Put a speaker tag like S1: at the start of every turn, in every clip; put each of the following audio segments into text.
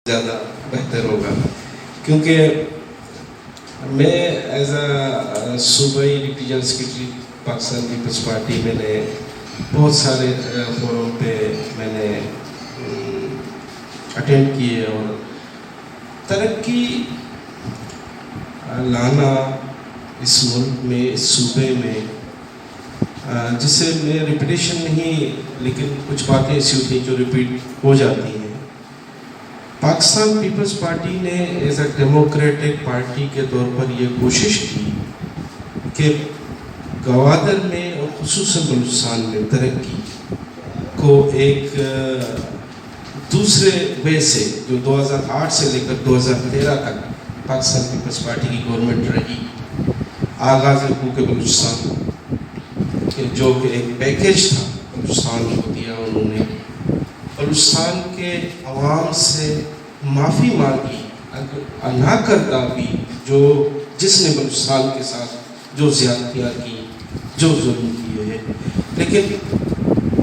S1: زیادہ بہتر ہوگا، کیونکہ میں ایز اے صوبائی deputy general secretary Pakistan Peoples Party میں نے بہت سارے فورم پہ میں نے اٹینڈ کیے اور ترقی لانا اس ملک میں، اس صوبے میں، جسے میں ریپیٹیشن نہیں لیکن کچھ باتیں ایسی ہوتی ہیں جو ریپیٹ ہو جاتی ہیں۔ پاکستان پیپلز پارٹی نے ایز اے ڈیموکریٹک پارٹی کے طور پر یہ کوشش کی کہ گوادر میں اور خصوصاً بلوچستان میں ترقی کو ایک دوسرے وے سے، جو 2008 سے لے کر 2013 تک پاکستان پیپلز پارٹی کی گورنمنٹ رہی، آغاز حقوق بلوچستان جو کہ ایک پیکیج تھا بلوچستان کو دیا انہوں نے، بلوچستان کے عوام سے معافی مانگی، نہ کردہ بھی جس نے بلوچستان کے ساتھ جو زیادتیاں کی، جو ظلم کیے ہیں، لیکن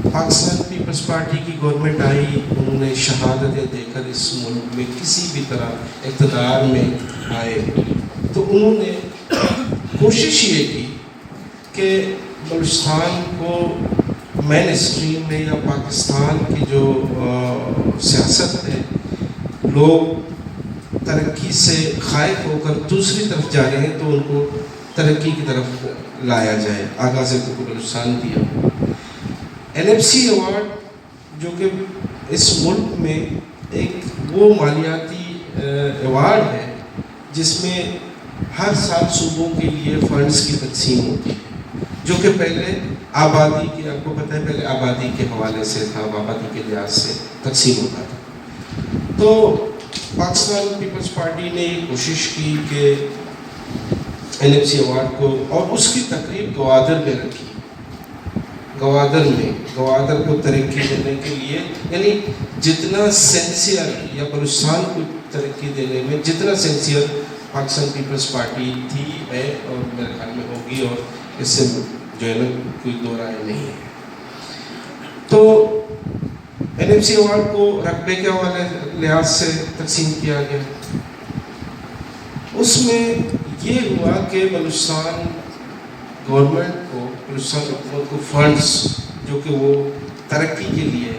S1: پاکستان پیپلز پارٹی کی گورنمنٹ آئی، انہوں نے شہادتیں دے کر اس ملک میں کسی بھی طرح اقتدار میں آئے تو انہوں نے کوشش یہ کی کہ بلوچستان کو مین اسٹریم میں یا پاکستان کی جو سیاست ہے، لوگ ترقی سے خائف ہو کر دوسری طرف جا رہے ہیں تو ان کو ترقی کی طرف لایا جائے، آغاز حقوق بلوچستان دیا۔ NFC ایوارڈ جو کہ اس ملک میں ایک وہ مالیاتی ایوارڈ ہے جس میں ہر سال صوبوں کے لیے فنڈز کی تقسیم ہوتی ہے، جو کہ پہلے آبادی کے، آپ کو پتہ ہے پہلے آبادی کے حوالے سے تھا، آبادی کے لحاظ سے تقسیم ہوتا تھا۔ تو پاکستان پیپلز پارٹی نے یہ کوشش کی کہ NFC ایوارڈ کو، اور اس کی تقریب گوادر میں رکھی، گوادر کو ترقی دینے کے لیے، یعنی جتنا سینسیئر یا بلوچستان کو ترقی دینے میں جتنا سینسیئر پاکستان پیپلز پارٹی تھی ہے اور میرے خیال میں ہوگی، اور اس سے جو ہے نا کوئی دو رائے نہیں ہے۔ تو NFC ایوارڈ کو رقبے کے حوالے لحاظ سے تقسیم کیا گیا، اس میں یہ ہوا کہ بلوچستان گورنمنٹ کو، بلوچستان حکومت کو فنڈز جو کہ وہ ترقی کے لیے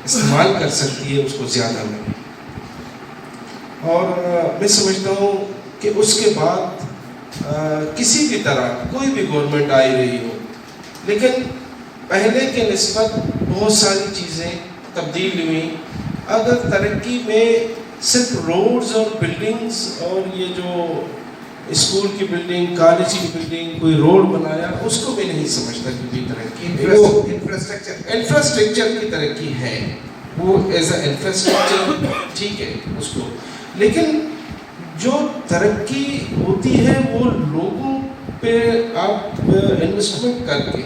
S1: استعمال کر سکتی ہے اس کو زیادہ ملے، اور میں سمجھتا ہوں کہ اس کے بعد کسی بھی طرح کوئی بھی گورنمنٹ آئی رہی ہو، لیکن پہلے کے نسبت بہت ساری چیزیں تبدیل ہوئیں۔ اگر ترقی میں صرف روڈز اور بلڈنگز اور یہ جو اسکول کی بلڈنگ، کالج کی بلڈنگ، کوئی روڈ بنایا، اس کو میں نہیں سمجھتا کہ کوئی ترقی، انفراسٹرکچر کی ترقی ہے، وہ ایز اے انفراسٹرکچر ٹھیک ہے اس کو، لیکن جو ترقی ہوتی ہے وہ لوگوں پہ آپ انویسٹمنٹ کر کے،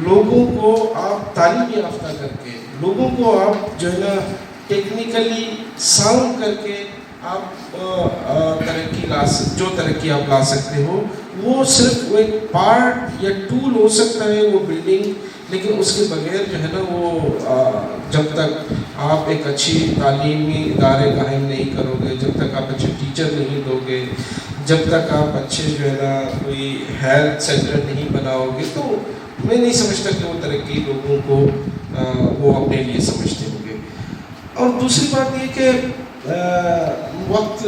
S1: لوگوں کو آپ تعلیم یافتہ کر کے، لوگوں کو آپ جو ہے نا ٹیکنیکلی ساؤنڈ کر کے آپ جو ترقی آپ لا سکتے ہو، وہ صرف وہ ایک پارٹ یا ٹول ہو سکتا ہے وہ بلڈنگ، لیکن اس کے بغیر جو ہے نا وہ جب تک آپ ایک اچھی تعلیمی ادارے قائم نہیں کرو گے، جب تک آپ اچھے ٹیچر نہیں دو گے، جب تک آپ اچھے جو ہے نا کوئی ہیلتھ سینٹر نہیں بناؤ گے، تو میں نہیں سمجھتا کہ وہ ترقی لوگوں کو وہ اپنے لیے سمجھتے ہوں گے۔ اور دوسری بات یہ کہ وقت